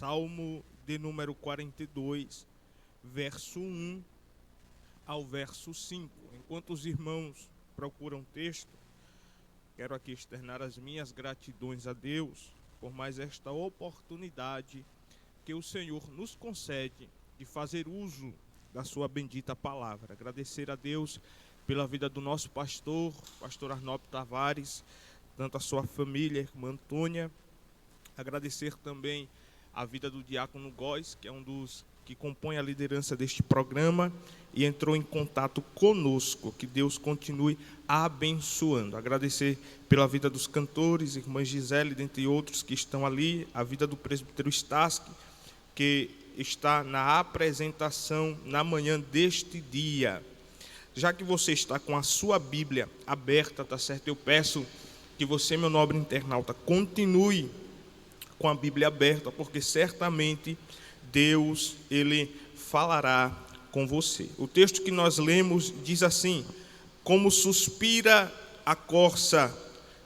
Salmo de número 42, verso 1 ao verso 5. Enquanto os irmãos procuram texto, quero aqui externar as minhas gratidões a Deus por mais esta oportunidade que o Senhor nos concede de fazer uso da sua bendita palavra. Agradecer a Deus pela vida do nosso pastor Arnaldo Tavares, tanto a sua família, a irmã Antônia. Agradecer também a vida do diácono Góes, que é um dos que compõe a liderança deste programa e entrou em contato conosco. Que Deus continue abençoando. Agradecer pela vida dos cantores, irmã Gisele, dentre outros que estão ali, a vida do presbítero Stasky, que está na apresentação na manhã deste dia. Já que você está com a sua Bíblia aberta, tá certo? Eu peço que você, meu nobre internauta, continue com a Bíblia aberta, porque certamente Deus, Ele falará com você. O texto que nós lemos diz assim: como suspira a corça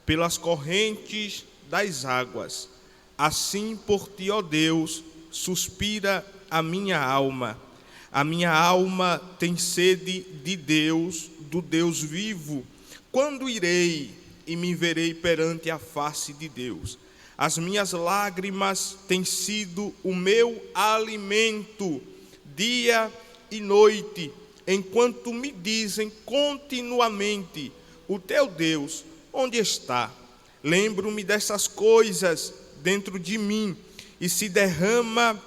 pelas correntes das águas, assim por ti, ó Deus, suspira a minha alma. A minha alma tem sede de Deus, do Deus vivo. Quando irei e me verei perante a face de Deus? As minhas lágrimas têm sido o meu alimento, dia e noite, enquanto me dizem continuamente: o teu Deus, onde está? Lembro-me dessas coisas dentro de mim, e se derrama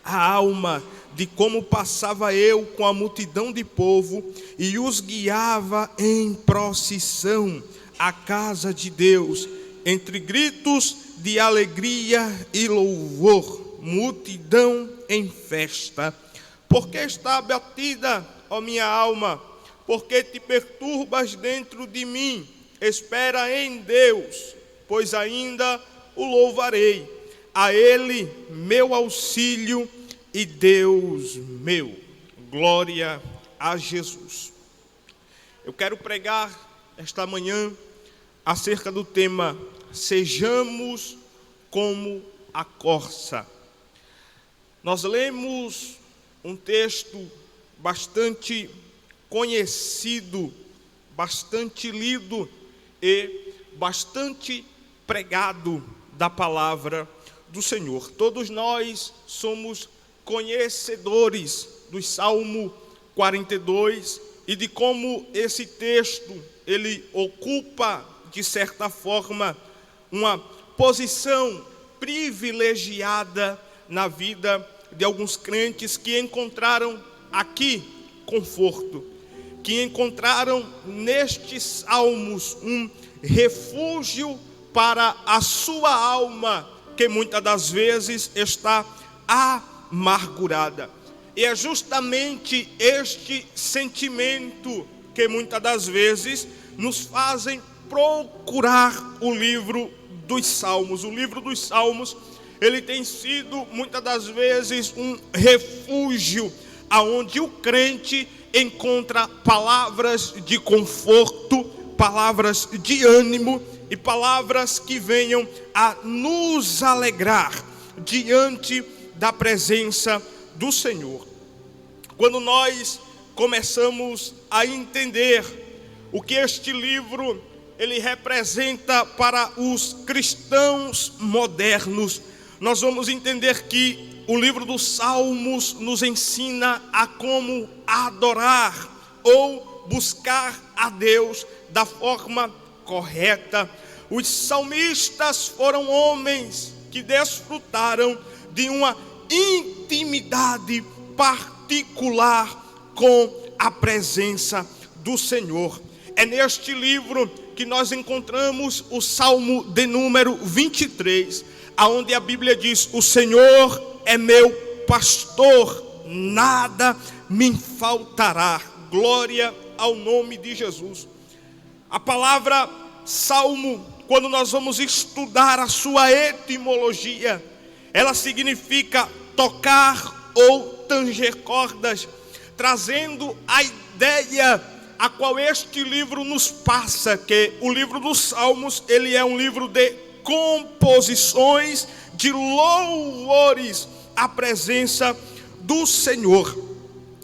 a alma de como passava eu com a multidão de povo e os guiava em procissão à casa de Deus, entre gritos de alegria e louvor, multidão em festa. Por que está abatida, ó minha alma? Por que te perturbas dentro de mim? Espera em Deus, pois ainda o louvarei. A Ele, meu auxílio e Deus meu. Glória a Jesus. Eu quero pregar esta manhã acerca do tema: sejamos como a corça. Nós lemos um texto bastante conhecido, bastante lido e bastante pregado da palavra do Senhor. Todos nós somos conhecedores do Salmo 42 e de como esse texto ele ocupa, de certa forma, uma posição privilegiada na vida de alguns crentes que encontraram aqui conforto, que encontraram nestes salmos um refúgio para a sua alma, que muitas das vezes está amargurada. E é justamente este sentimento que muitas das vezes nos fazem procurar o livro dos Salmos. O livro dos Salmos, ele tem sido muitas das vezes um refúgio aonde o crente encontra palavras de conforto, palavras de ânimo e palavras que venham a nos alegrar diante da presença do Senhor. Quando nós começamos a entender o que este livro ele representa para os cristãos modernos, nós vamos entender que o livro dos Salmos nos ensina a como adorar ou buscar a Deus da forma correta. Os salmistas foram homens que desfrutaram de uma intimidade particular com a presença do Senhor. É neste livro que nós encontramos o Salmo de número 23, aonde a Bíblia diz: o Senhor é meu pastor, nada me faltará. Glória ao nome de Jesus. A palavra salmo, quando nós vamos estudar a sua etimologia, ela significa tocar ou tanger cordas, trazendo a ideia a qual este livro nos passa, que o livro dos Salmos, ele é um livro de composições de louvores à presença do Senhor.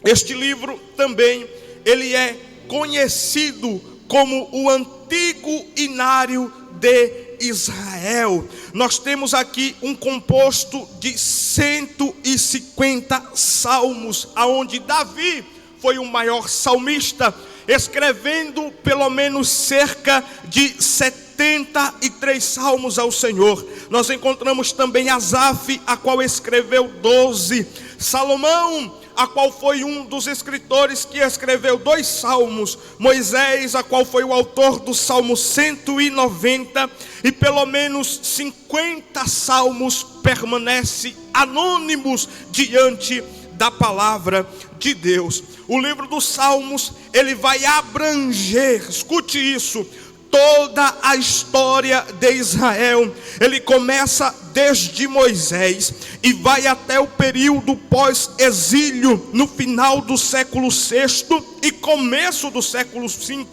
Este livro também, ele é conhecido como o Antigo Inário de Israel. Nós temos aqui um composto de 150 salmos, aonde Davi foi o maior salmista, escrevendo pelo menos cerca de 73 salmos ao Senhor. Nós encontramos também Asaf, a qual escreveu 12. Salomão, a qual foi um dos escritores que escreveu 2 salmos. Moisés, a qual foi o autor do Salmo 190. E pelo menos 50 salmos permanecem anônimos diante da palavra de Deus. O livro dos Salmos, ele vai abranger, escute isso, toda a história de Israel. Ele começa desde Moisés e vai até o período pós-exílio, no final do século VI e começo do século V,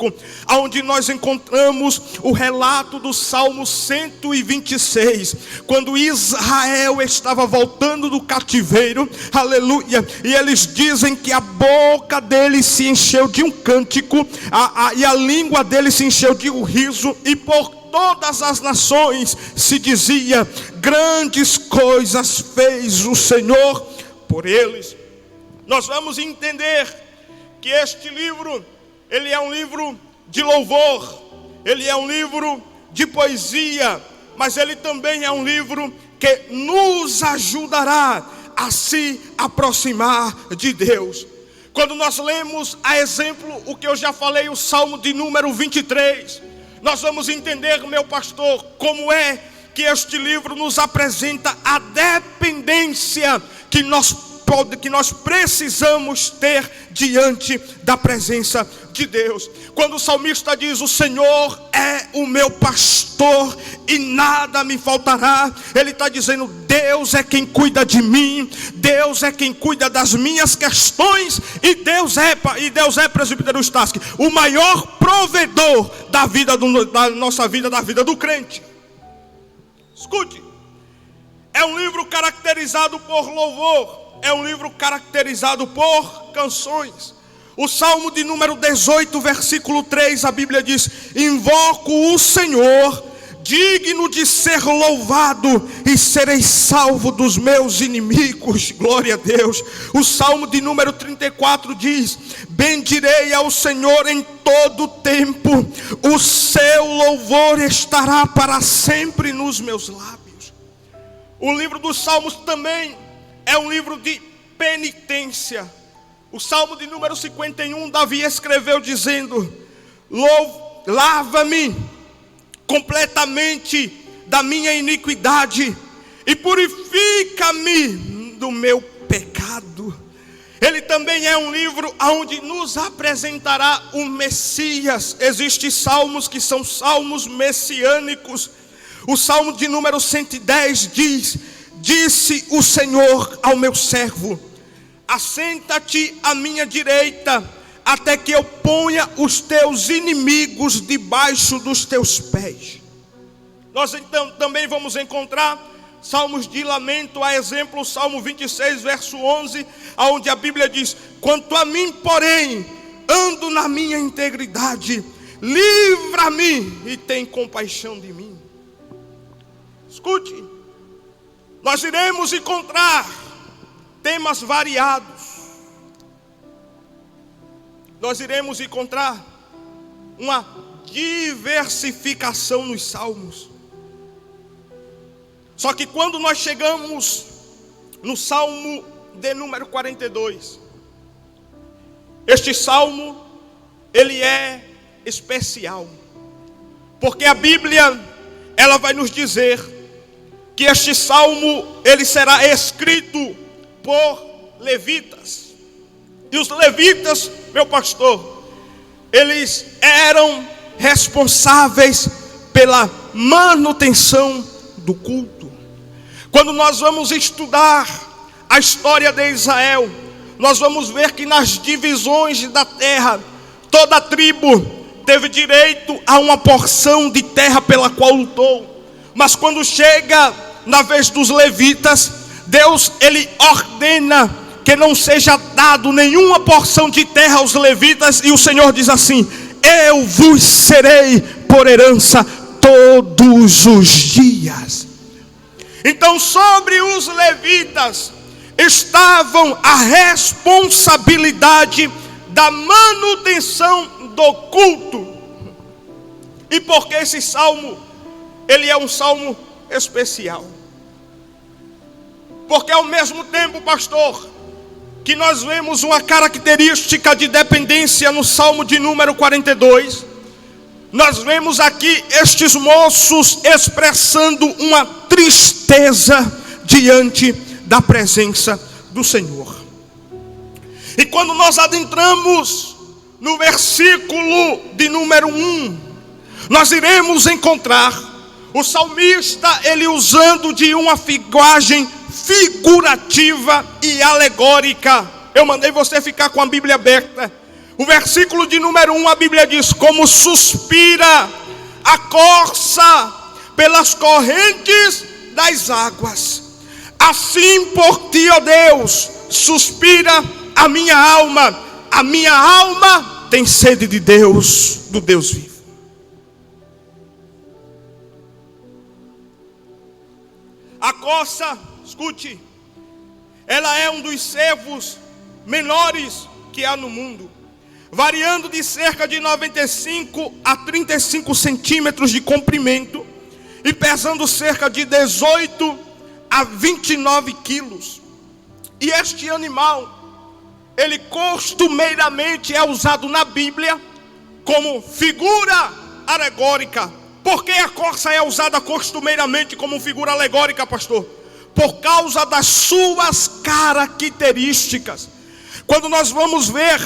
onde nós encontramos o relato do Salmo 126, quando Israel estava voltando do cativeiro, aleluia, e eles dizem que a boca deles se encheu de um cântico, e a língua deles se encheu de um riso, e por todas as nações se dizia: grandes coisas fez o Senhor por eles. Nós vamos entender que este livro, ele é um livro de louvor, ele é um livro de poesia, mas ele também é um livro que nos ajudará a se aproximar de Deus. Quando nós lemos, a exemplo, o que eu já falei, o Salmo de número 23, nós vamos entender, meu pastor, como é que este livro nos apresenta a dependência que nós precisamos ter diante da presença de Deus. Quando o salmista diz: o Senhor é o meu pastor e nada me faltará, ele está dizendo: Deus é quem cuida de mim, Deus é quem cuida das minhas questões, e Deus é, presbítero Stasky, o maior provedor da vida da nossa vida, da vida do crente. Escute, é um livro caracterizado por louvor, é um livro caracterizado por canções. O Salmo de número 18, versículo 3, a Bíblia diz: invoco o Senhor, digno de ser louvado, e serei salvo dos meus inimigos. Glória a Deus. O Salmo de número 34 diz: bendirei ao Senhor em todo tempo, o seu louvor estará para sempre nos meus lábios. O livro dos Salmos também é um livro de penitência. O Salmo de número 51, Davi escreveu dizendo: lava-me completamente da minha iniquidade e purifica-me do meu pecado. Ele também é um livro onde nos apresentará o Messias. Existem salmos que são salmos messiânicos. O Salmo de número 110 diz: disse o Senhor ao meu servo: assenta-te à minha direita, até que eu ponha os teus inimigos debaixo dos teus pés. Nós então também vamos encontrar salmos de lamento, a exemplo, o Salmo 26, verso 11, onde a Bíblia diz: quanto a mim, porém, ando na minha integridade, livra-me e tem compaixão de mim. Escute, nós iremos encontrar temas variados. Nós iremos encontrar uma diversificação nos salmos. Só que quando nós chegamos no Salmo de número 42, este salmo, ele é especial, porque a Bíblia, ela vai nos dizer que este salmo, ele será escrito por levitas. E os levitas, meu pastor, eles eram responsáveis pela manutenção do culto. Quando nós vamos estudar a história de Israel, nós vamos ver que nas divisões da terra, toda tribo teve direito a uma porção de terra pela qual lutou. Mas quando chega na vez dos levitas, Deus ele ordena que não seja dado nenhuma porção de terra aos levitas, e o Senhor diz assim: eu vos serei por herança todos os dias. Então sobre os levitas estavam a responsabilidade da manutenção do culto. E porque esse salmo, ele é um salmo especial? Porque ao mesmo tempo, pastor, que nós vemos uma característica de dependência no salmo de número 42, nós vemos aqui estes moços expressando uma tristeza diante da presença do Senhor. E quando nós adentramos no versículo de número 1, nós iremos encontrar o salmista ele usando de uma linguagem figurativa e alegórica. Eu mandei você ficar com a Bíblia aberta. O versículo de número 1, a Bíblia diz: como suspira a corça pelas correntes das águas, assim por ti, ó Deus, suspira a minha alma tem sede de Deus, do Deus vivo. A corça, escute, ela é um dos cervos menores que há no mundo, variando de cerca de 95 a 35 centímetros de comprimento e pesando cerca de 18 a 29 quilos. E este animal, ele costumeiramente é usado na Bíblia como figura alegórica. Por que a corça é usada costumeiramente como figura alegórica, pastor? Por causa das suas características. Quando nós vamos ver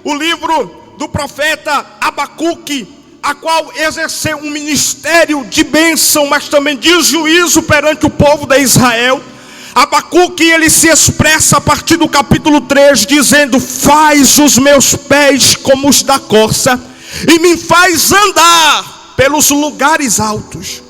o livro do profeta Abacuque, a qual exerceu um ministério de bênção, mas também de juízo perante o povo de Israel, Abacuque ele se expressa a partir do capítulo 3, dizendo: faz os meus pés como os da corça, e me faz andar pelos lugares altos.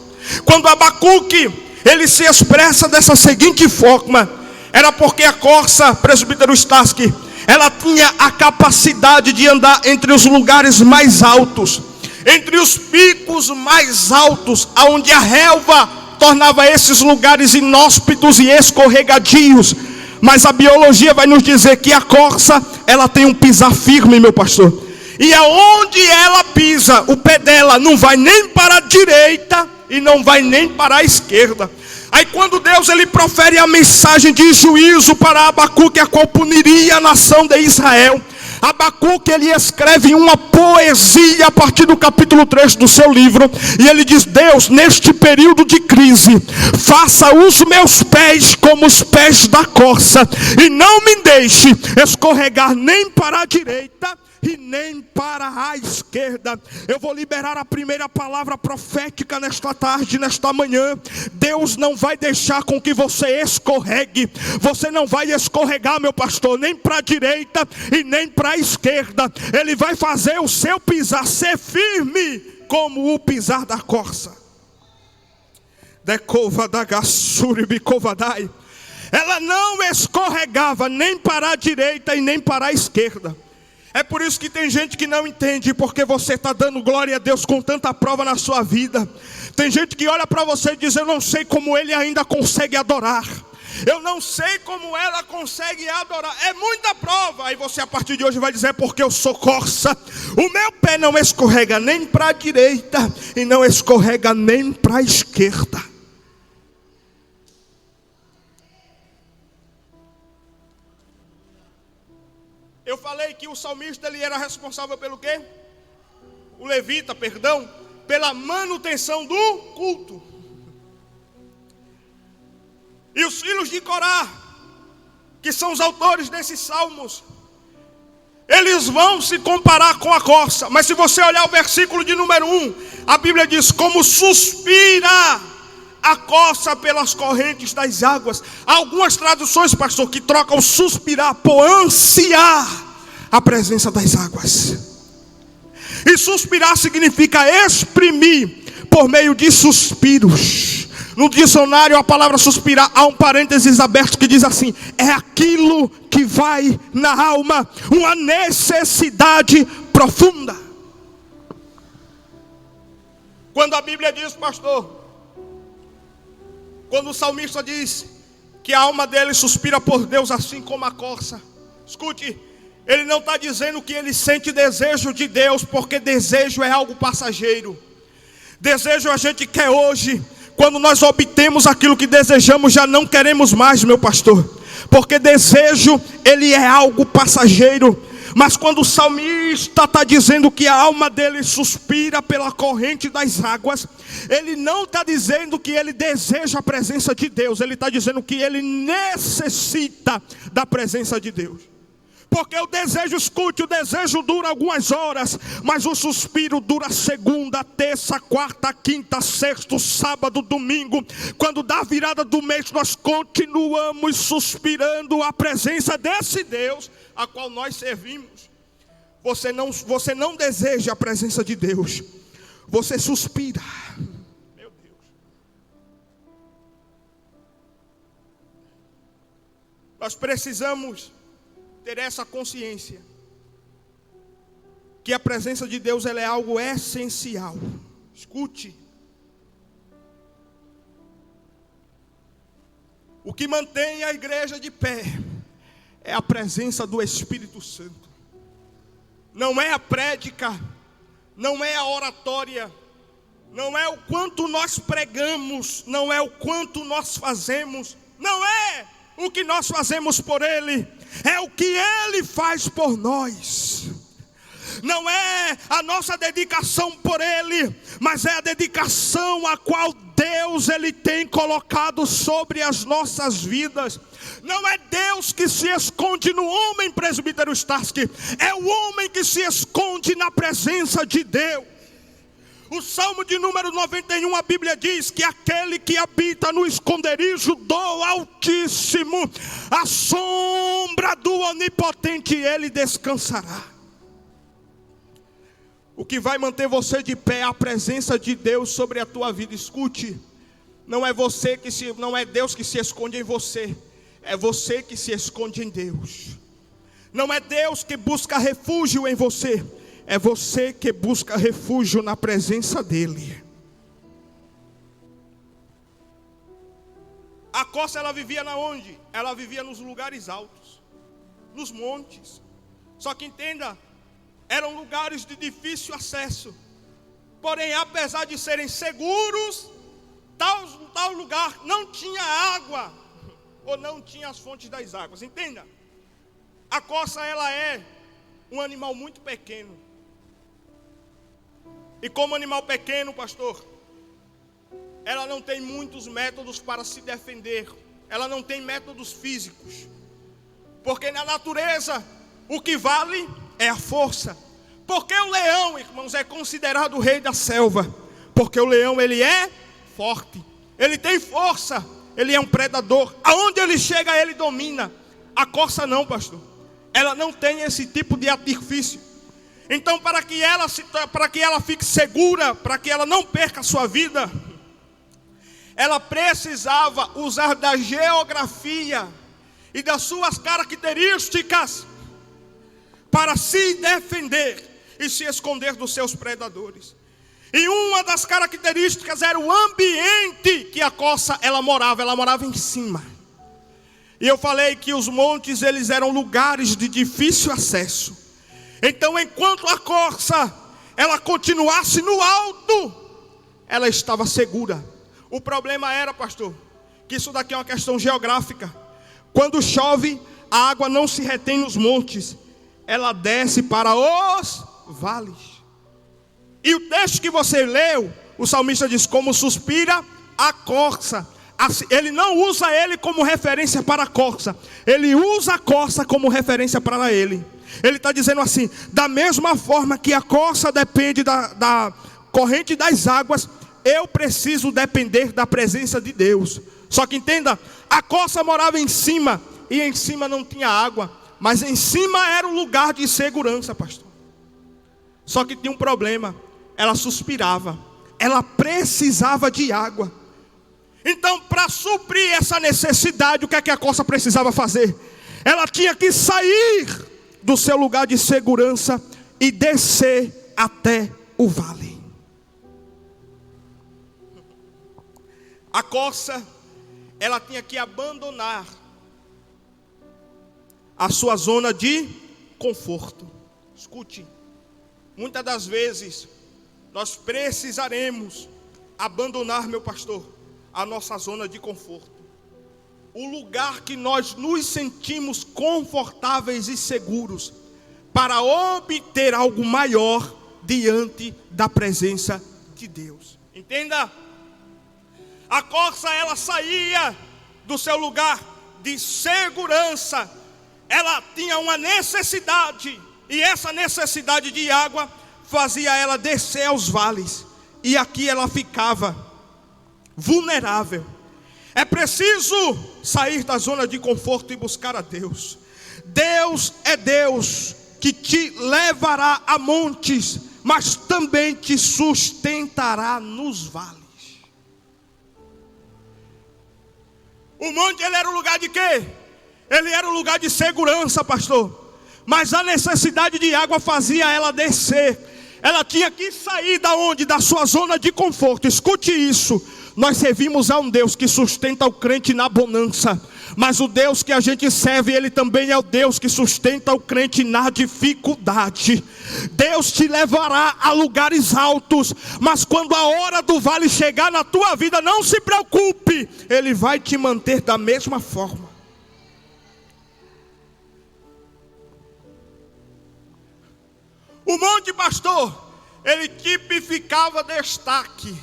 Quando Abacuque ele se expressa dessa seguinte forma, era porque a corça, presbítero Staski, ela tinha a capacidade de andar entre os lugares mais altos, entre os picos mais altos, aonde a relva tornava esses lugares inóspitos e escorregadios. Mas a biologia vai nos dizer que a corça, ela tem um pisar firme, meu pastor. E aonde ela pisa, o pé dela não vai nem para a direita e não vai nem para a esquerda. Aí quando Deus ele profere a mensagem de juízo para Abacuque, a qual puniria a nação de Israel, Abacuque ele escreve uma poesia a partir do capítulo 3 do seu livro, e ele diz: Deus, neste período de crise, faça os meus pés como os pés da corça, e não me deixe escorregar nem para a direita e nem para a esquerda. Eu vou liberar a primeira palavra profética nesta tarde, nesta manhã. Deus não vai deixar com que você escorregue. Você não vai escorregar, meu pastor, nem para a direita e nem para a esquerda. Ele vai fazer o seu pisar ser firme como o pisar da corça. Ela não escorregava nem para a direita e nem para a esquerda. É por isso que tem gente que não entende, porque você está dando glória a Deus com tanta prova na sua vida. Tem gente que olha para você e diz: eu não sei como ele ainda consegue adorar, eu não sei como ela consegue adorar, é muita prova. Aí você a partir de hoje vai dizer: porque eu sou corça, o meu pé não escorrega nem para a direita e não escorrega nem para a esquerda. Eu falei que o salmista ele era responsável pelo quê? O levita, perdão, pela manutenção do culto. E os filhos de Corá, que são os autores desses salmos, eles vão se comparar com a corça. Mas se você olhar o versículo de número 1, a Bíblia diz: como suspira a corça pelas correntes das águas. Há algumas traduções, pastor, que trocam suspirar por ansiar a presença das águas. E suspirar significa exprimir por meio de suspiros. No dicionário a palavra suspirar, há um parênteses aberto que diz assim: é aquilo que vai na alma, uma necessidade profunda. Quando a Bíblia diz, pastor, quando o salmista diz que a alma dele suspira por Deus assim como a corça, escute, ele não está dizendo que ele sente desejo de Deus, porque desejo é algo passageiro. Desejo a gente quer hoje. Quando nós obtemos aquilo que desejamos, já não queremos mais, meu pastor, porque desejo, ele é algo passageiro. Mas quando o salmista está dizendo que a alma dele suspira pela corrente das águas, ele não está dizendo que ele deseja a presença de Deus, ele está dizendo que ele necessita da presença de Deus. Porque o desejo, escute, o desejo dura algumas horas, mas o suspiro dura segunda, terça, quarta, quinta, sexta, sábado, domingo. Quando dá a virada do mês, nós continuamos suspirando a presença desse Deus a qual nós servimos. Você não deseja a presença de Deus, você suspira. Meu Deus. Nós precisamos ter essa consciência que a presença de Deus, ela é algo essencial. Escute, o que mantém a igreja de pé é a presença do Espírito Santo. Não é a prédica, não é a oratória, não é o quanto nós pregamos, não é o quanto nós fazemos, não é o que nós fazemos por Ele, é o que Ele faz por nós. Não é a nossa dedicação por Ele, mas é a dedicação a qual Deus Ele tem colocado sobre as nossas vidas. Não é Deus que se esconde no homem, presbítero Starsky, é o homem que se esconde na presença de Deus. O Salmo de número 91, a Bíblia diz que aquele que habita no esconderijo do Altíssimo, a sombra do Onipotente, ele descansará. O que vai manter você de pé é a presença de Deus sobre a tua vida. Escute, não é Deus que se esconde em você, é você que se esconde em Deus. Não é Deus que busca refúgio em você, é você que busca refúgio na presença dEle. A corça, ela vivia na onde? Ela vivia nos lugares altos, nos montes. Só que entenda, eram lugares de difícil acesso. Porém, apesar de serem seguros, tal lugar não tinha água, ou não tinha as fontes das águas. Entenda, a corça, ela é um animal muito pequeno. E como animal pequeno, pastor, ela não tem muitos métodos para se defender. Ela não tem métodos físicos. Porque na natureza, o que vale é a força. Porque o leão, irmãos, é considerado o rei da selva. Porque o leão, ele é forte. Ele tem força. Ele é um predador. Aonde ele chega, ele domina. A corça não, pastor. Ela não tem esse tipo de artifício. Então, para que ela fique segura, para que ela não perca a sua vida, ela precisava usar da geografia e das suas características para se defender e se esconder dos seus predadores. E uma das características era o ambiente que a corça ela morava em cima. E eu falei que os montes, eles eram lugares de difícil acesso. Então, enquanto a corça ela continuasse no alto, ela estava segura. O problema era, pastor, que isso daqui é uma questão geográfica. Quando chove, a água não se retém nos montes, ela desce para os vales. E o texto que você leu, o salmista diz: como suspira a corça. Ele não usa ele como referência para a corça, ele usa a corça como referência para ele. Ele está dizendo assim: da mesma forma que a corça depende da corrente das águas, eu preciso depender da presença de Deus. Só que entenda, a corça morava em cima, e em cima não tinha água, mas em cima era um lugar de segurança, pastor. Só que tinha um problema, ela suspirava. ela precisava de água. Então, para suprir essa necessidade, o que é que a corça precisava fazer? Ela tinha que sair do seu lugar de segurança e descer até o vale. A corça, ela tinha que abandonar a sua zona de conforto. Escute, muitas das vezes nós precisaremos abandonar, meu pastor, a nossa zona de conforto. O lugar que nós nos sentimos confortáveis e seguros para obter algo maior diante da presença de Deus. Entenda? A corça, ela saía do seu lugar de segurança. Ela tinha uma necessidade, e essa necessidade de água fazia ela descer aos vales, e aqui ela ficava vulnerável. É preciso sair da zona de conforto e buscar a Deus. Deus é Deus que te levará a montes, mas também te sustentará nos vales. O monte, ele era um lugar de quê? Ele era um lugar de segurança, pastor. Mas a necessidade de água fazia ela descer. Ela tinha que sair da onde? Da sua zona de conforto. Escute isso. Nós servimos a um Deus que sustenta o crente na bonança. Mas o Deus que a gente serve, Ele também é o Deus que sustenta o crente na dificuldade. Deus te levará a lugares altos, mas quando a hora do vale chegar na tua vida, não se preocupe, Ele vai te manter da mesma forma. O monte, pastor, ele tipificava destaque.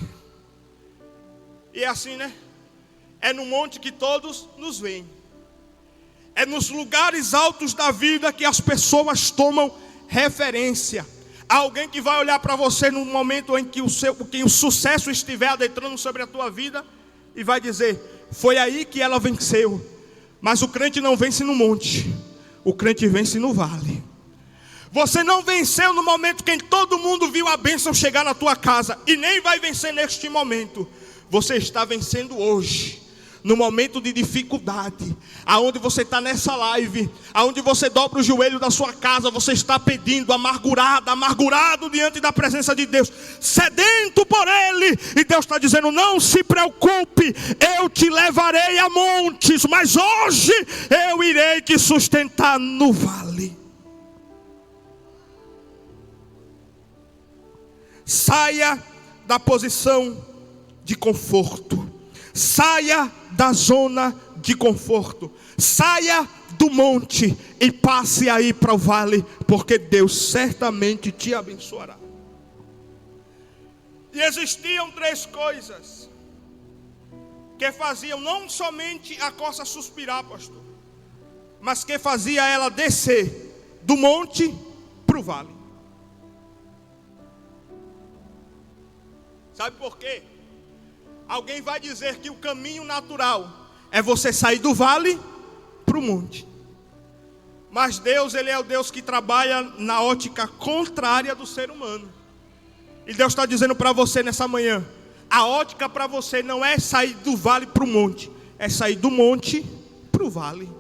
E é assim, né? É no monte que todos nos veem. É nos lugares altos da vida que as pessoas tomam referência. Há alguém que vai olhar para você no momento em que o sucesso estiver adentrando sobre a tua vida e vai dizer: foi aí que ela venceu. Mas o crente não vence no monte, o crente vence no vale. Você não venceu no momento que todo mundo viu a bênção chegar na tua casa, e nem vai vencer neste momento. Você está vencendo hoje, no momento de dificuldade, aonde você está nessa live, aonde você dobra o joelho da sua casa, você está pedindo, amargurado diante da presença de Deus, sedento por Ele, e Deus está dizendo: não se preocupe, eu te levarei a montes, mas hoje eu irei te sustentar no vale. Saia da posição de conforto. Saia da zona de conforto. Saia do monte e passe aí para o vale, porque Deus certamente te abençoará. E existiam 3 coisas que faziam não somente a corça suspirar, pastor, mas que fazia ela descer do monte para o vale. Sabe por quê? Alguém vai dizer que o caminho natural é você sair do vale para o monte. Mas Deus, Ele é o Deus que trabalha na ótica contrária do ser humano. E Deus está dizendo para você nessa manhã: a ótica para você não é sair do vale para o monte, é sair do monte para o vale.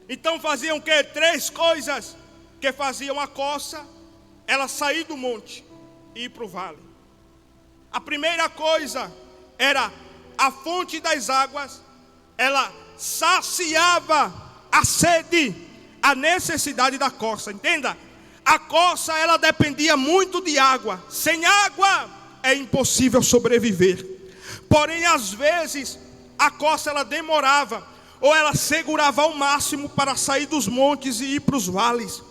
Então faziam o quê? 3 coisas que faziam a corça ela sair do monte e ir para o vale. A primeira coisa era a fonte das águas. Ela saciava a sede, a necessidade da corça. Entenda? A corça, ela dependia muito de água. Sem água é impossível sobreviver. Porém, às vezes, a corça ela demorava, ou ela segurava ao máximo para sair dos montes e ir para os vales.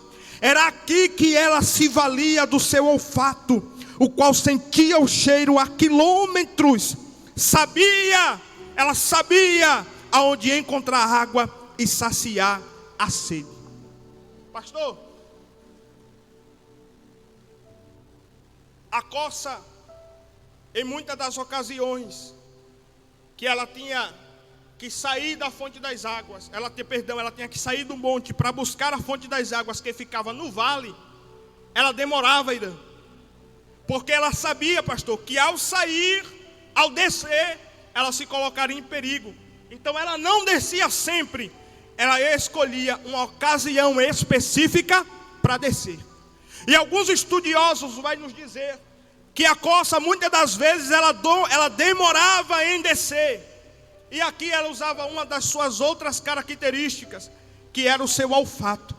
Era aqui que ela se valia do seu olfato, o qual sentia o cheiro a quilômetros. Ela sabia aonde encontrar água e saciar a sede. Pastor, a corça, em muitas das ocasiões que ela tinha que sair da fonte das águas, ela tinha que sair do monte para buscar a fonte das águas que ficava no vale, ela demorava, Irã. Porque ela sabia, pastor, que ao sair, ao descer, ela se colocaria em perigo. Então ela não descia sempre, ela escolhia uma ocasião específica para descer. E alguns estudiosos vão nos dizer que a corça muitas das vezes ela demorava em descer. E aqui ela usava uma das suas outras características, que era o seu olfato.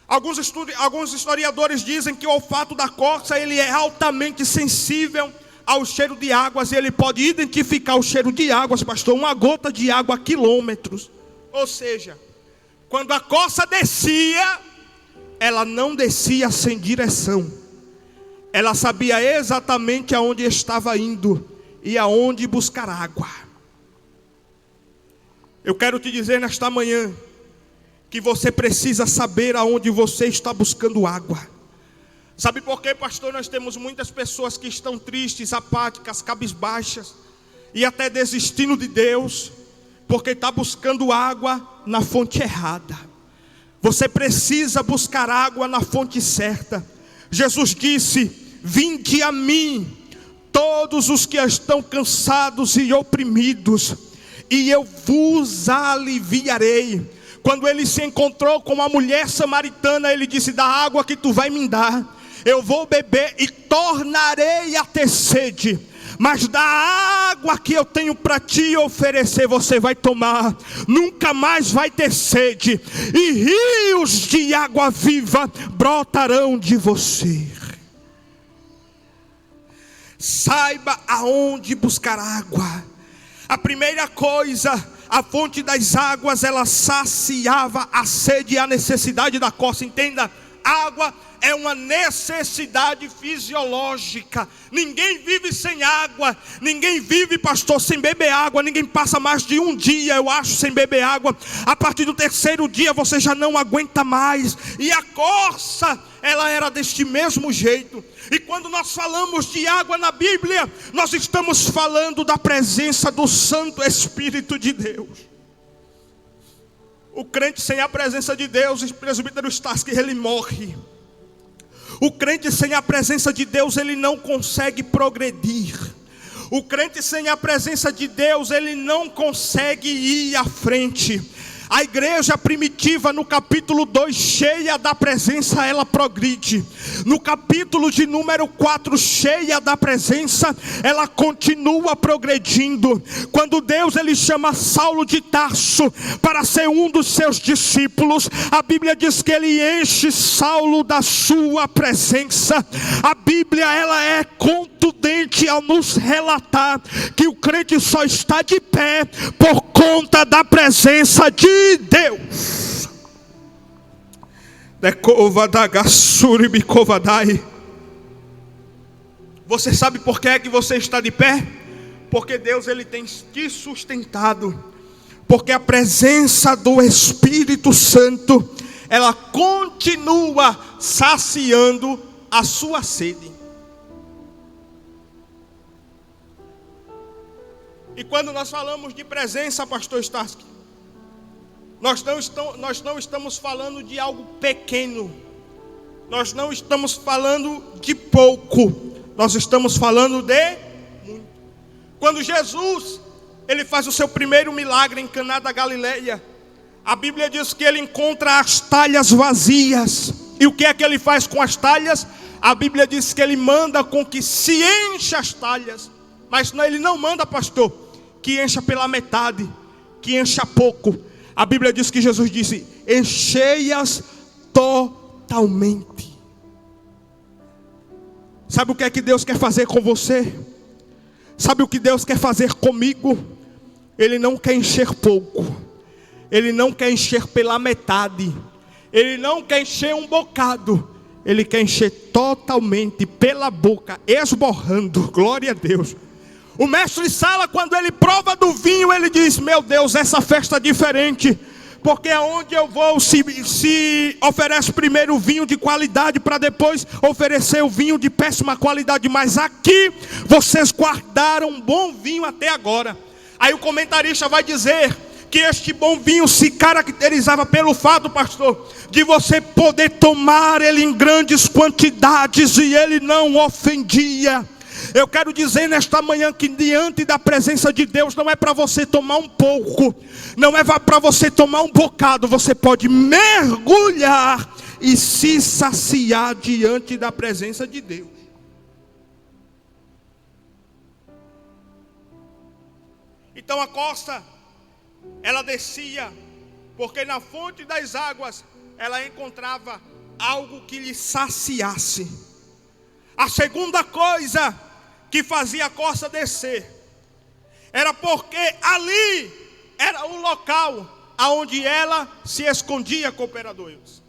Alguns historiadores dizem que o olfato da corça ele é altamente sensível ao cheiro de águas. E ele pode identificar o cheiro de águas, pastor, uma gota de água a quilômetros. Ou seja, quando a corça descia, ela não descia sem direção. Ela sabia exatamente aonde estava indo e aonde buscar água. Eu quero te dizer nesta manhã que você precisa saber aonde você está buscando água. Sabe por quê, pastor? Nós temos muitas pessoas que estão tristes, apáticas, cabisbaixas e até desistindo de Deus, porque está buscando água na fonte errada. Você precisa buscar água na fonte certa. Jesus disse: vinde a mim, todos os que estão cansados e oprimidos, e eu vos aliviarei. Quando ele se encontrou com a mulher samaritana, ele disse: da água que tu vai me dar, eu vou beber e tornarei a ter sede. Mas da água que eu tenho para te oferecer, você vai tomar, nunca mais vai ter sede, e rios de água viva brotarão de você. Saiba aonde buscar água. A primeira coisa, a fonte das águas, ela saciava a sede e a necessidade da corça. Entenda, água é uma necessidade fisiológica. Ninguém vive sem água. Ninguém vive, pastor, sem beber água. Ninguém passa mais de um dia, eu acho, sem beber água. A partir do terceiro dia você já não aguenta mais. E a corça, ela era deste mesmo jeito. E quando nós falamos de água na Bíblia, nós estamos falando da presença do Santo Espírito de Deus. O crente sem a presença de Deus, o presbítero Stasky, ele morre. O crente sem a presença de Deus, ele não consegue progredir. O crente sem a presença de Deus, ele não consegue ir à frente. A igreja primitiva no capítulo 2, cheia da presença, ela progride. No capítulo de número 4, cheia da presença, ela continua progredindo. Quando Deus ele chama Saulo de Tarso para ser um dos seus discípulos, a Bíblia diz que ele enche Saulo da sua presença. A Bíblia ela é contundente ao nos relatar que o crente só está de pé por conta da presença de Deus. Você sabe por que é que você está de pé? Porque Deus ele tem te sustentado. Porque a presença do Espírito Santo, ela continua saciando a sua sede. E quando nós falamos de presença, pastor Stasky, nós não estamos falando de algo pequeno. Nós não estamos falando de pouco. Nós estamos falando de muito. Quando Jesus ele faz o seu primeiro milagre em Caná da Galileia, a Bíblia diz que ele encontra as talhas vazias. E o que é que ele faz com as talhas? A Bíblia diz que ele manda com que se encha as talhas. Mas ele não manda, pastor, que encha pela metade, que encha pouco. A Bíblia diz que Jesus disse: enchei-as totalmente. Sabe o que é que Deus quer fazer com você? Sabe o que Deus quer fazer comigo? Ele não quer encher pouco. Ele não quer encher pela metade. Ele não quer encher um bocado. Ele quer encher totalmente pela boca, esborrando. Glória a Deus. O mestre Sala, quando ele prova do vinho, ele diz: meu Deus, essa festa é diferente. Porque aonde eu vou se oferece primeiro o vinho de qualidade para depois oferecer o vinho de péssima qualidade. Mas aqui vocês guardaram um bom vinho até agora. Aí o comentarista vai dizer que este bom vinho se caracterizava pelo fato, pastor, de você poder tomar ele em grandes quantidades e ele não ofendia. Eu quero dizer nesta manhã que diante da presença de Deus não é para você tomar um pouco, não é para você tomar um bocado, você pode mergulhar e se saciar diante da presença de Deus. Então a costa, ela descia, porque na fonte das águas ela encontrava algo que lhe saciasse. A segunda coisa que fazia a costa descer era porque ali era o local aonde ela se escondia, cooperadores.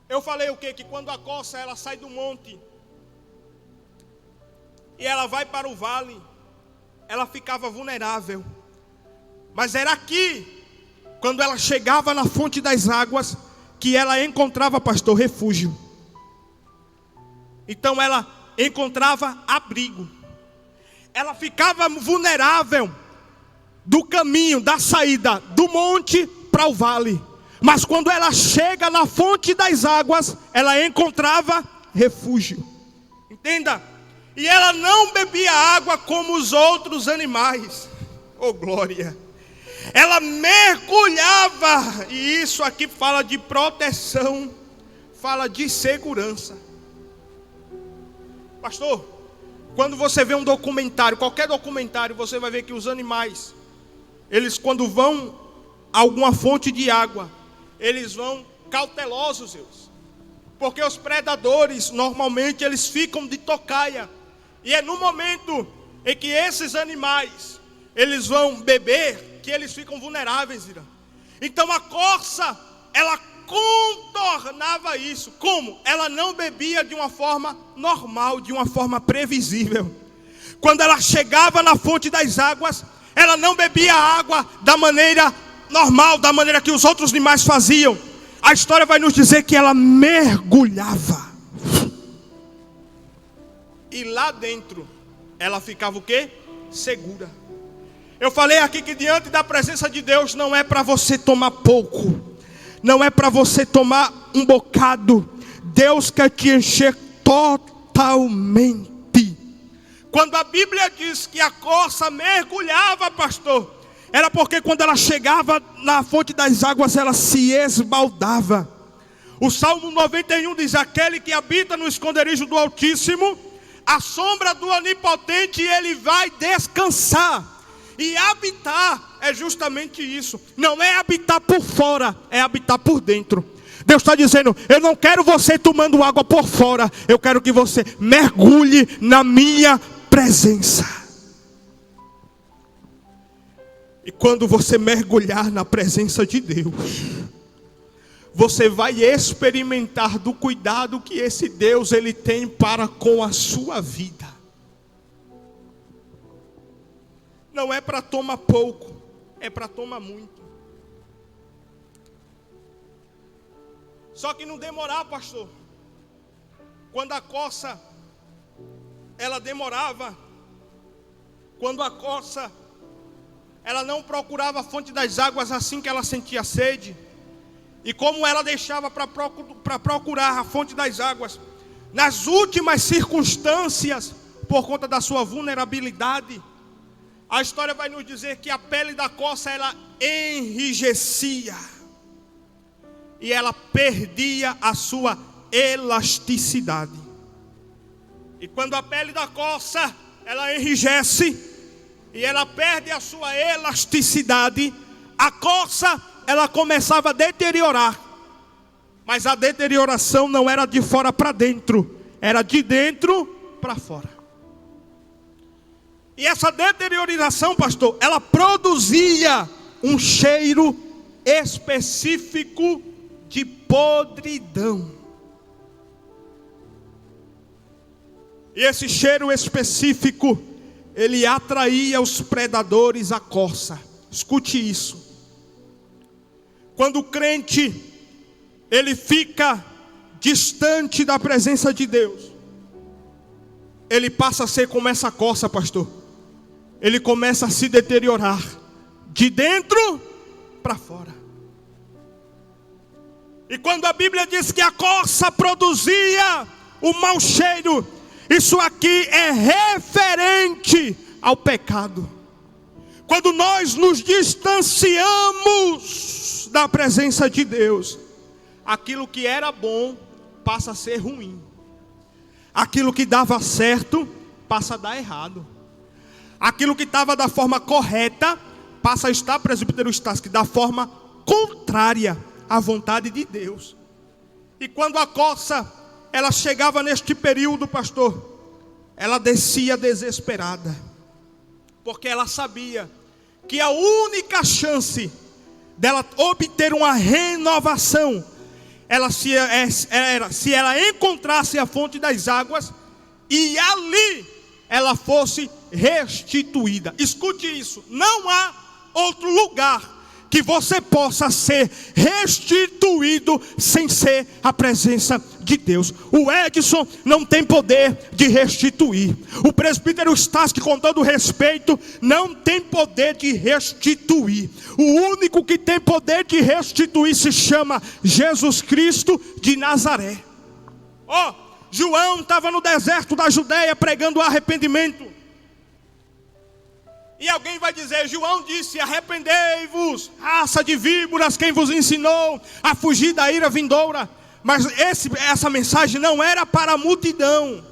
Eu falei o quê? Que quando a costa ela sai do monte e ela vai para o vale, ela ficava vulnerável. Mas era aqui, quando ela chegava na fonte das águas, que ela encontrava, pastor, refúgio. Então ela encontrava abrigo. Ela ficava vulnerável do caminho, da saída do monte para o vale. Mas quando ela chega na fonte das águas, ela encontrava refúgio. Entenda? E ela não bebia água como os outros animais. Oh glória! Ela mergulhava. E isso aqui fala de proteção, fala de segurança. Pastor, quando você vê um documentário, qualquer documentário, você vai ver que os animais, eles quando vão a alguma fonte de água, eles vão cautelosos, Deus. Porque os predadores, normalmente, eles ficam de tocaia. E é no momento em que esses animais, eles vão beber, que eles ficam vulneráveis, Irã. Então a corça, ela contornava isso. Como? Ela não bebia de uma forma normal, de uma forma previsível. Quando ela chegava na fonte das águas, ela não bebia a água da maneira normal, da maneira que os outros animais faziam. A história vai nos dizer que ela mergulhava. E lá dentro, ela ficava o quê? Segura. Eu falei aqui que diante da presença de Deus não é para você tomar pouco, não é para você tomar um bocado. Deus quer te encher totalmente. Quando a Bíblia diz que a corça mergulhava, pastor, era porque quando ela chegava na fonte das águas, ela se esbaldava. O Salmo 91 diz: aquele que habita no esconderijo do Altíssimo, a sombra do Onipotente, ele vai descansar. E habitar é justamente isso. Não é habitar por fora, é habitar por dentro. Deus está dizendo: eu não quero você tomando água por fora, eu quero que você mergulhe na minha presença. E quando você mergulhar na presença de Deus, você vai experimentar do cuidado que esse Deus ele tem para com a sua vida. Não é para tomar pouco, é para tomar muito. Só que não demorar, pastor. Quando a corça, ela demorava. Quando a corça, ela não procurava a fonte das águas assim que ela sentia sede. E como ela deixava para procurar a fonte das águas, nas últimas circunstâncias, por conta da sua vulnerabilidade, a história vai nos dizer que a pele da corça, ela enrijecia. E ela perdia a sua elasticidade. E quando a pele da corça, ela enrijece, e ela perde a sua elasticidade, a corça, ela começava a deteriorar. Mas a deterioração não era de fora para dentro, era de dentro para fora. E essa deterioração, pastor, ela produzia um cheiro específico de podridão. E esse cheiro específico, ele atraía os predadores à corça. Escute isso. Quando o crente, ele fica distante da presença de Deus, ele passa a ser como essa corça, pastor. Ele começa a se deteriorar de dentro para fora. E quando a Bíblia diz que a corça produzia o mau cheiro, isso aqui é referente ao pecado. Quando nós nos distanciamos da presença de Deus, aquilo que era bom passa a ser ruim. Aquilo que dava certo passa a dar errado. Aquilo que estava da forma correta passa a estar, presbítero Stassi, da forma contrária à vontade de Deus. E quando a corça, ela chegava neste período, pastor, ela descia desesperada, porque ela sabia que a única chance dela obter uma renovação era se ela encontrasse a fonte das águas e ali ela fosse restituída. Escute isso: não há outro lugar que você possa ser restituído sem ser a presença de Deus. O Edson não tem poder de restituir. O presbítero Stassi, com todo respeito, não tem poder de restituir. O único que tem poder de restituir se chama Jesus Cristo de Nazaré. João estava no deserto da Judeia pregando arrependimento. E alguém vai dizer: João disse: arrependei-vos, raça de víboras, quem vos ensinou a fugir da ira vindoura. Mas essa mensagem não era para a multidão.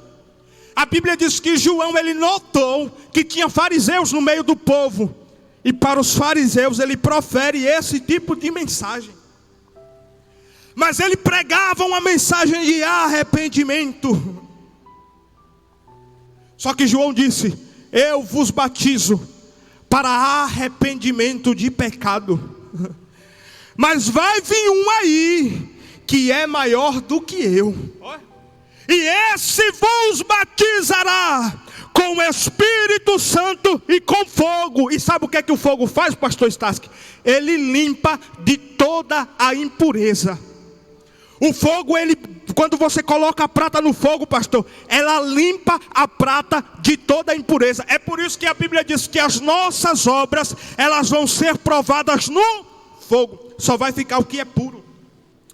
A Bíblia diz que João, ele notou que tinha fariseus no meio do povo, e para os fariseus ele profere esse tipo de mensagem. Mas ele pregava uma mensagem de arrependimento. Só que João disse: eu vos batizo para arrependimento de pecado, mas vai vir um aí que é maior do que eu, e esse vos batizará com o Espírito Santo e com fogo. E sabe o que é que o fogo faz, pastor Stassi? Ele limpa de toda a impureza. O fogo, quando você coloca a prata no fogo, pastor, ela limpa a prata de toda a impureza. É por isso que a Bíblia diz que as nossas obras, elas vão ser provadas no fogo. Só vai ficar o que é puro.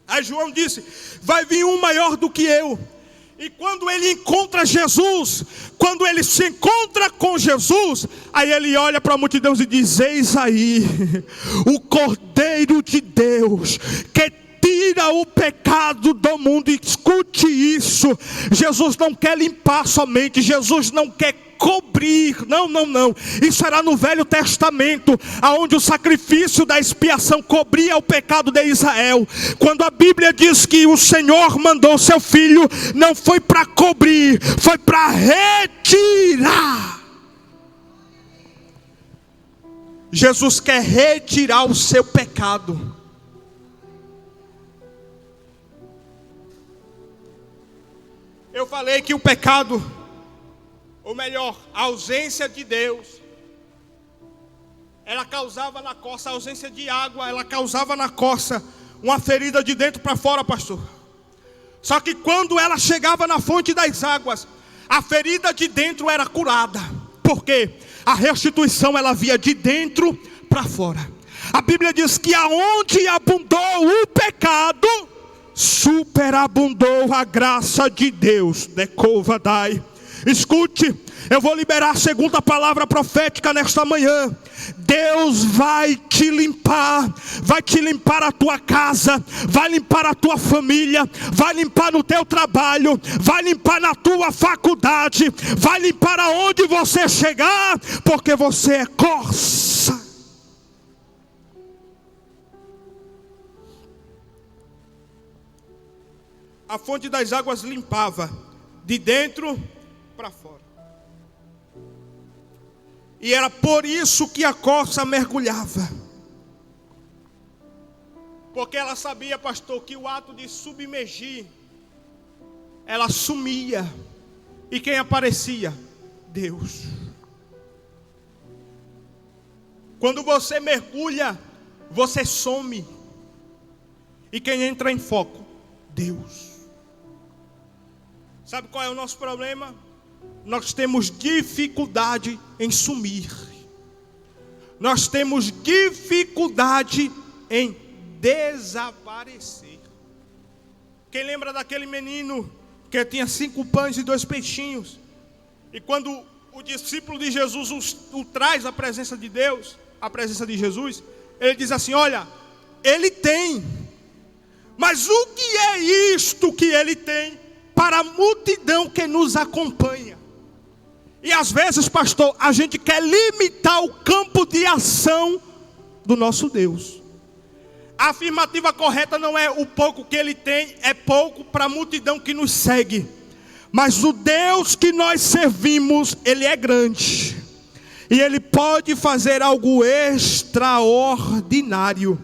Aí João disse: vai vir um maior do que eu. E quando ele encontra Jesus, quando ele se encontra com Jesus, aí ele olha para a multidão e diz: eis aí o Cordeiro de Deus, que tira o pecado do mundo. E escute isso: Jesus não quer limpar somente, Jesus não quer cobrir, não. Isso era no Velho Testamento, aonde o sacrifício da expiação cobria o pecado de Israel. Quando a Bíblia diz que o Senhor mandou seu filho, não foi para cobrir, foi para retirar. Jesus quer retirar o seu pecado. Eu falei que o pecado, ou melhor, a ausência de Deus, ela causava na corça, a ausência de água, ela causava na corça uma ferida de dentro para fora, pastor. Só que quando ela chegava na fonte das águas, a ferida de dentro era curada. Por quê? A restituição, ela via de dentro para fora. A Bíblia diz que aonde abundou o pecado, superabundou a graça de Deus. Decovadai. Escute, eu vou liberar a segunda palavra profética nesta manhã. Deus vai te limpar a tua casa, vai limpar a tua família, vai limpar no teu trabalho, vai limpar na tua faculdade, vai limpar aonde você chegar, porque você é corça. A fonte das águas limpava de dentro para fora. E era por isso que a corça mergulhava. Porque ela sabia, pastor, que o ato de submergir, ela sumia. E quem aparecia? Deus. Quando você mergulha, você some. E quem entra em foco? Deus. Sabe qual é o nosso problema? Nós temos dificuldade em sumir. nós temos dificuldade em desaparecer. Quem lembra daquele menino que tinha 5 pães e 2 peixinhos? E quando o discípulo de Jesus o traz à presença de Deus, à presença de Jesus, ele diz assim: olha, ele tem, mas o que é isto que ele tem para a multidão que nos acompanha? E às vezes, pastor, a gente quer limitar o campo de ação do nosso Deus. A afirmativa correta não é o pouco que ele tem, é pouco para a multidão que nos segue. Mas o Deus que nós servimos, ele é grande. E ele pode fazer algo extraordinário.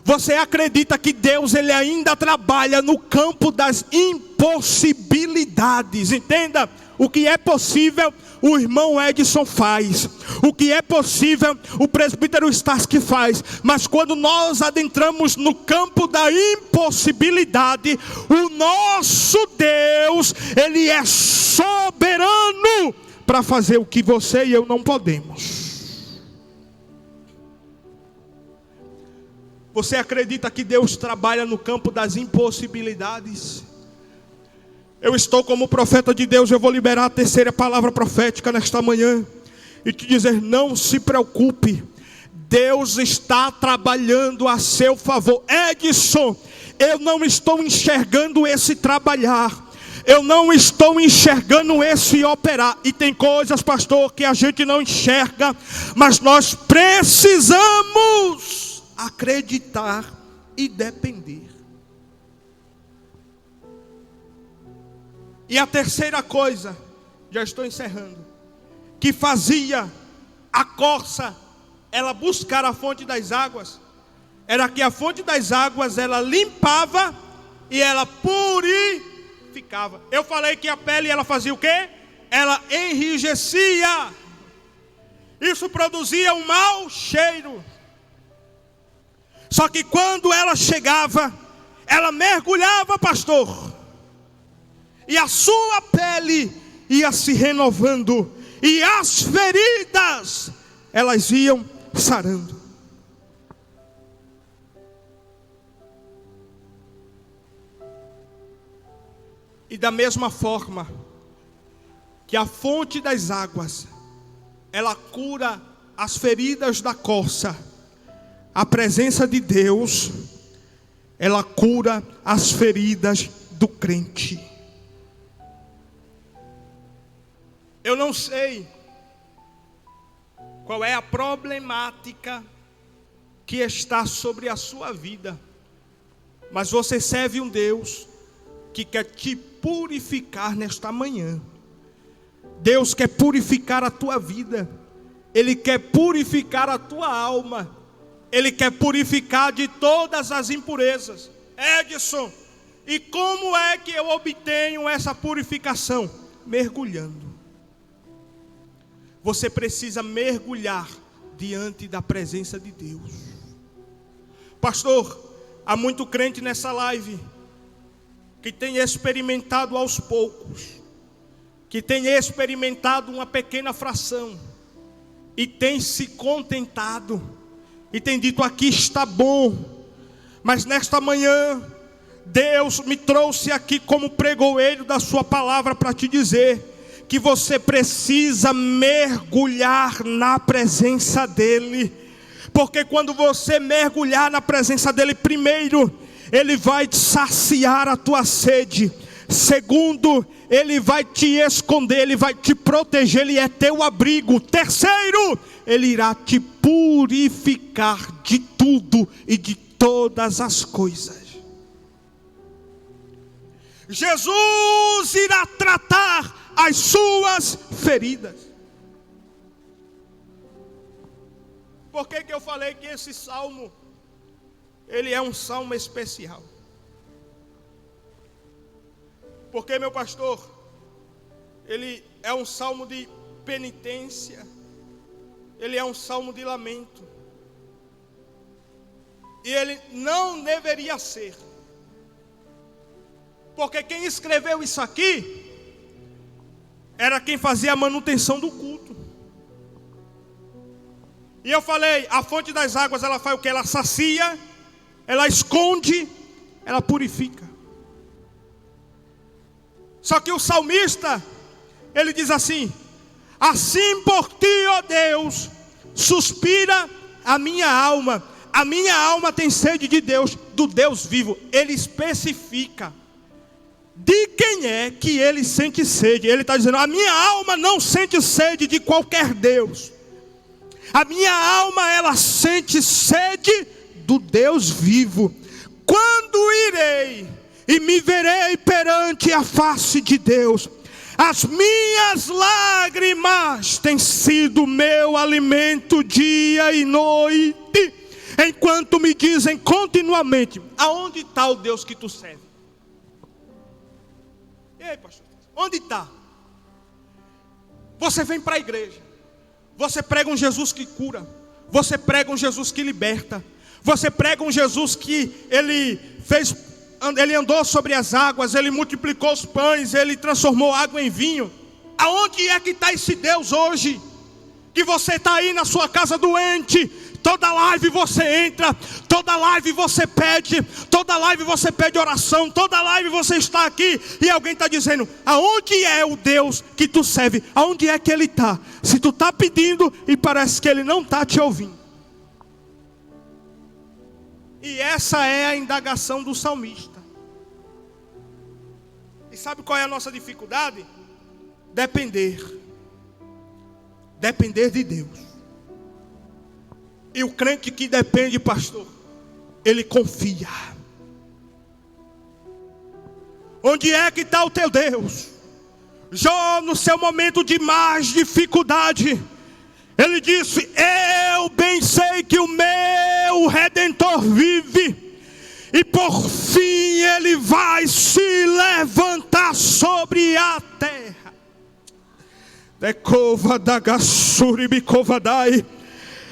Você acredita que Deus ele ainda trabalha no campo das impossibilidades? Entenda, o que é possível, o irmão Edson faz. O que é possível, o presbítero Starsky faz. Mas quando nós adentramos no campo da impossibilidade, o nosso Deus, ele é soberano para fazer o que você e eu não podemos. Você acredita que Deus trabalha no campo das impossibilidades? Eu estou como profeta de Deus, eu vou liberar a terceira palavra profética nesta manhã e te dizer: não se preocupe, Deus está trabalhando a seu favor. Edson, eu não estou enxergando esse trabalhar, eu não estou enxergando esse operar. E tem coisas, pastor, que a gente não enxerga, mas nós precisamos acreditar e depender. E a terceira coisa, já estou encerrando, que fazia a corça ela buscar a fonte das águas, era que a fonte das águas ela limpava e ela purificava. Eu falei que a pele ela fazia o quê? Ela enrijecia. Isso produzia um mau cheiro. Só que quando ela chegava, ela mergulhava, pastor, e a sua pele ia se renovando, e as feridas, elas iam sarando. E da mesma forma que a fonte das águas, ela cura as feridas da corça, a presença de Deus, ela cura as feridas do crente. Eu não sei qual é a problemática que está sobre a sua vida, mas você serve um Deus que quer te purificar nesta manhã. Deus quer purificar a tua vida, Ele quer purificar a tua alma, Ele quer purificar de todas as impurezas. Edson, e como é que eu obtenho essa purificação? Mergulhando. Você precisa mergulhar diante da presença de Deus. Pastor, há muito crente nessa live que tem experimentado aos poucos, que tem experimentado uma pequena fração e tem se contentado e tem dito: aqui está bom. Mas nesta manhã Deus me trouxe aqui como pregoeiro da sua palavra para te dizer que você precisa mergulhar na presença dEle. Porque quando você mergulhar na presença dEle, primeiro, Ele vai saciar a tua sede. Segundo, Ele vai te esconder, Ele vai te proteger, Ele é teu abrigo. Terceiro, Ele irá te purificar de tudo e de todas as coisas. Jesus irá tratar as suas feridas. Por que eu falei que esse salmo, ele é um salmo especial? Porque, meu pastor, ele é um salmo de penitência, ele é um salmo de lamento, e ele não deveria ser, porque quem escreveu isso aqui era quem fazia a manutenção do culto. E eu falei, a fonte das águas, ela faz o que? Ela sacia, ela esconde, ela purifica. Só que o salmista, ele diz assim: assim por ti, ó Deus, suspira a minha alma tem sede de Deus, do Deus vivo. Ele especifica de quem é que ele sente sede. Ele está dizendo, a minha alma não sente sede de qualquer Deus. A minha alma, ela sente sede do Deus vivo. Quando irei e me verei perante a face de Deus, as minhas lágrimas têm sido meu alimento dia e noite, enquanto me dizem continuamente, aonde está o Deus que tu serve? E aí, pastor, onde está? Você vem para a igreja, você prega um Jesus que cura, você prega um Jesus que liberta, você prega um Jesus que ele andou sobre as águas, ele multiplicou os pães, ele transformou água em vinho. Aonde é que está esse Deus hoje? Que você está aí na sua casa doente, toda live você entra, toda live você pede oração, toda live você está aqui e alguém está dizendo, aonde é o Deus que tu serve? Aonde é que ele está? Se tu está pedindo e parece que ele não está te ouvindo. E essa é a indagação do salmista. E sabe qual é a nossa dificuldade? Depender de Deus. E o crente que depende, pastor, ele confia. Onde é que está o teu Deus? Jó, no seu momento de mais dificuldade, ele disse, eu bem sei que o meu Redentor vive, e por fim ele vai se levantar sobre a terra.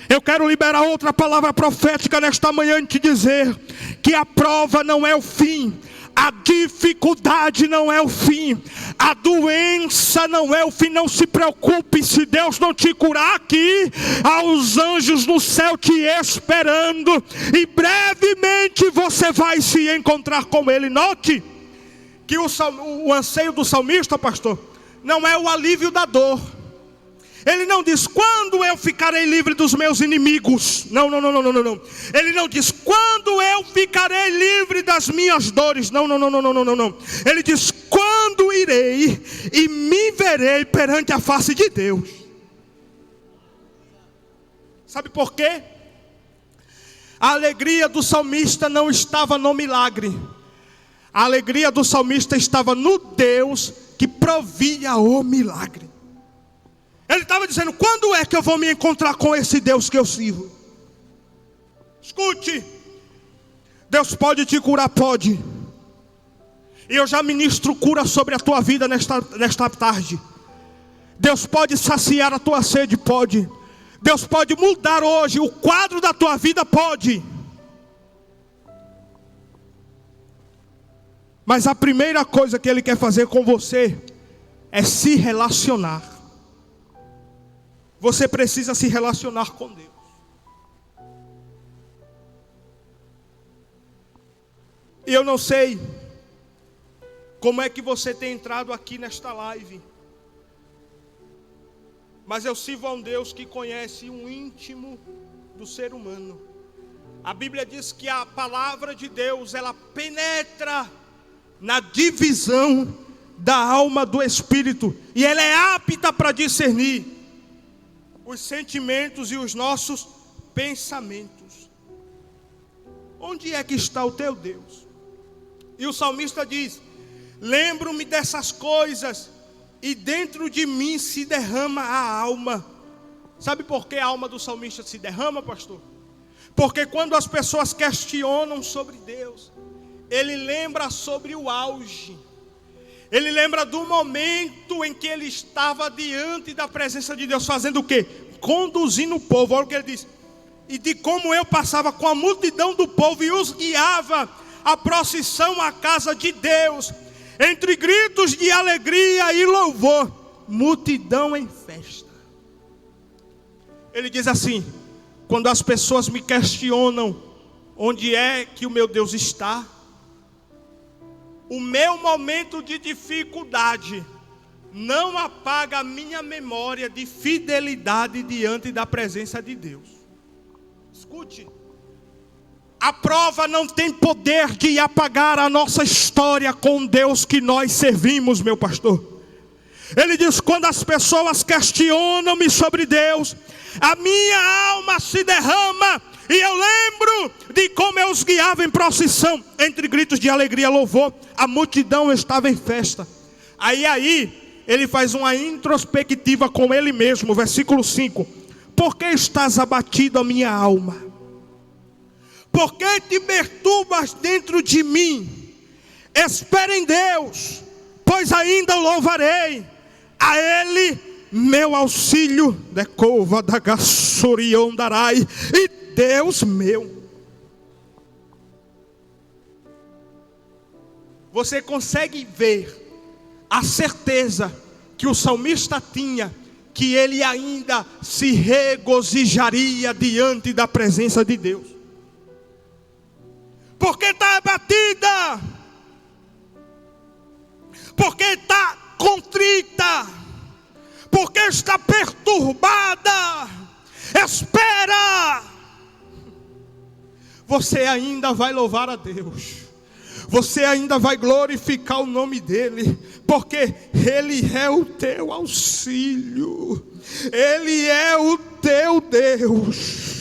Eu quero liberar outra palavra profética nesta manhã e te dizer que a prova não é o fim, a dificuldade não é o fim, a doença não é o fim. Não se preocupe, se Deus não te curar aqui, há os anjos no céu te esperando, e brevemente você vai se encontrar com Ele. Note que o anseio do salmista, pastor, não é o alívio da dor. Ele não diz, quando eu ficarei livre dos meus inimigos? Não. Ele não diz, quando eu ficarei livre das minhas dores? Não. Ele diz, quando irei e me verei perante a face de Deus. Sabe por quê? A alegria do salmista não estava no milagre. A alegria do salmista estava no Deus que provia o milagre. Ele estava dizendo, quando é que eu vou me encontrar com esse Deus que eu sirvo? Escute, Deus pode te curar, pode. E eu já ministro cura sobre a tua vida nesta tarde. Deus pode saciar a tua sede, pode. Deus pode mudar hoje o quadro da tua vida, pode. Mas a primeira coisa que Ele quer fazer com você é se relacionar. Você precisa se relacionar com Deus. E eu não sei como é que você tem entrado aqui nesta live, mas eu sirvo a um Deus que conhece o íntimo do ser humano. A Bíblia diz que a palavra de Deus, ela penetra na divisão da alma do espírito, e ela é apta para discernir os sentimentos e os nossos pensamentos. Onde é que está o teu Deus? E o salmista diz, lembro-me dessas coisas e dentro de mim se derrama a alma. Sabe por que a alma do salmista se derrama, pastor? Porque quando as pessoas questionam sobre Deus, ele lembra sobre o auge. Ele lembra do momento em que ele estava diante da presença de Deus, fazendo o quê? Conduzindo o povo. Olha o que ele diz. E de como eu passava com a multidão do povo e os guiava a procissão à casa de Deus, entre gritos de alegria e louvor, multidão em festa. Ele diz assim, quando as pessoas me questionam onde é que o meu Deus está, o meu momento de dificuldade não apaga a minha memória de fidelidade diante da presença de Deus. Escute, a prova não tem poder de apagar a nossa história com o Deus que nós servimos, meu pastor. Ele diz: quando as pessoas questionam-me sobre Deus, a minha alma se derrama, e eu lembro de como eu os guiava em procissão, entre gritos de alegria e louvor, a multidão estava em festa. Aí ele faz uma introspectiva com ele mesmo, versículo 5. Por que estás abatido, a minha alma? Por que te perturbas dentro de mim? Espera em Deus, pois ainda o louvarei. A Ele meu auxílio, decova da gassorion darai, e Deus meu. Você consegue ver a certeza que o salmista tinha, que ele ainda se regozijaria diante da presença de Deus. Porque está abatida, porque está contrita, porque está perturbada. Espera, você ainda vai louvar a Deus, você ainda vai glorificar o nome dEle, porque Ele é o teu auxílio, Ele é o teu Deus.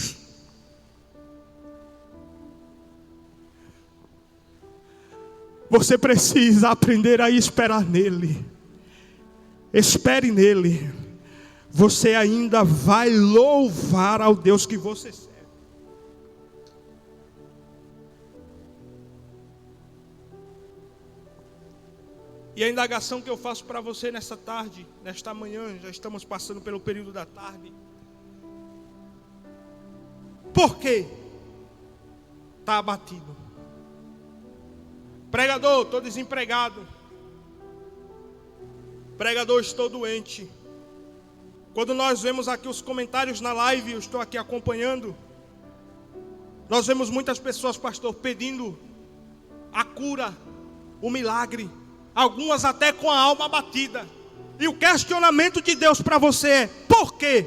Você precisa aprender a esperar nele. Espere nele. Você ainda vai louvar ao Deus que você serve. E a indagação que eu faço para você nesta tarde, nesta manhã, já estamos passando pelo período da tarde. Por quê? Está abatido. Pregador, estou desempregado. Pregador, estou doente. Quando nós vemos aqui os comentários na live, eu estou aqui acompanhando, nós vemos muitas pessoas, pastor, pedindo a cura, o milagre, algumas até com a alma abatida. E o questionamento de Deus para você é: por que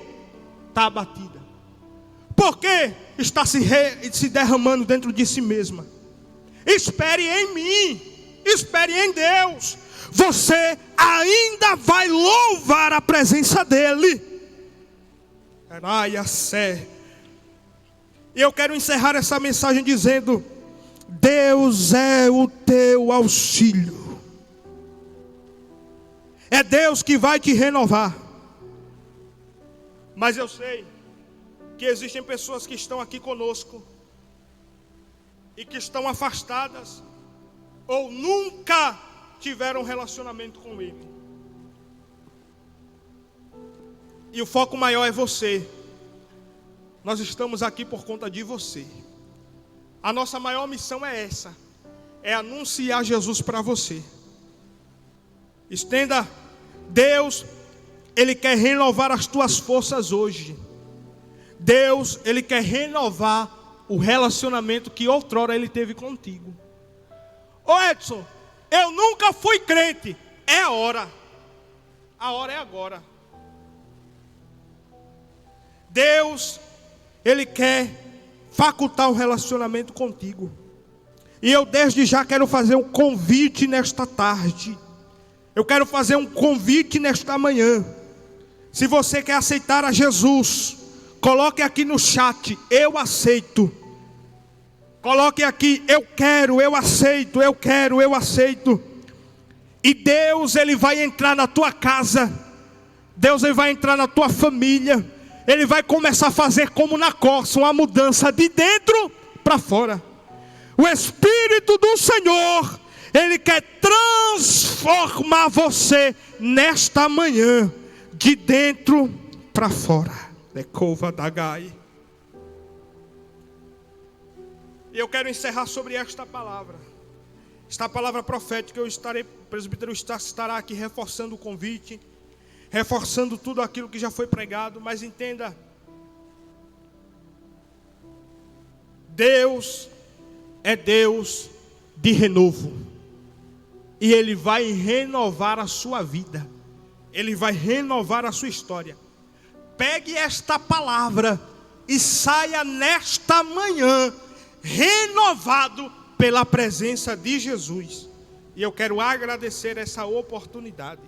está abatida? Por que está se derramando dentro de si mesma? Espere em mim, espere em Deus. Você ainda vai louvar a presença dEle. E eu quero encerrar essa mensagem dizendo: Deus é o teu auxílio. É Deus que vai te renovar. Mas eu sei que existem pessoas que estão aqui conosco e que estão afastadas, ou nunca tiveram relacionamento com Ele. E o foco maior é você. Nós estamos aqui por conta de você. A nossa maior missão é essa: é anunciar Jesus para você. Estenda. Deus, Ele quer renovar as tuas forças hoje. Deus, Ele quer renovar o relacionamento que outrora Ele teve contigo. Ô Edson, eu nunca fui crente. É a hora. A hora é agora. Deus, Ele quer facultar um relacionamento contigo. E eu desde já quero fazer um convite nesta tarde. Eu quero fazer um convite nesta manhã. Se você quer aceitar a Jesus, coloque aqui no chat: eu aceito. Coloque aqui: eu quero, eu aceito, eu quero, eu aceito. E Deus, Ele vai entrar na tua casa. Deus, Ele vai entrar na tua família. Ele vai começar a fazer como na Corsa, uma mudança de dentro para fora. O Espírito do Senhor, Ele quer transformar você nesta manhã, de dentro para fora. Decova da Gai. E eu quero encerrar sobre esta palavra. Esta palavra profética, o presbítero estará aqui reforçando o convite, reforçando tudo aquilo que já foi pregado. Mas entenda, Deus é Deus de renovo. E Ele vai renovar a sua vida. Ele vai renovar a sua história. Pegue esta palavra e saia nesta manhã renovado pela presença de Jesus. E eu quero agradecer essa oportunidade.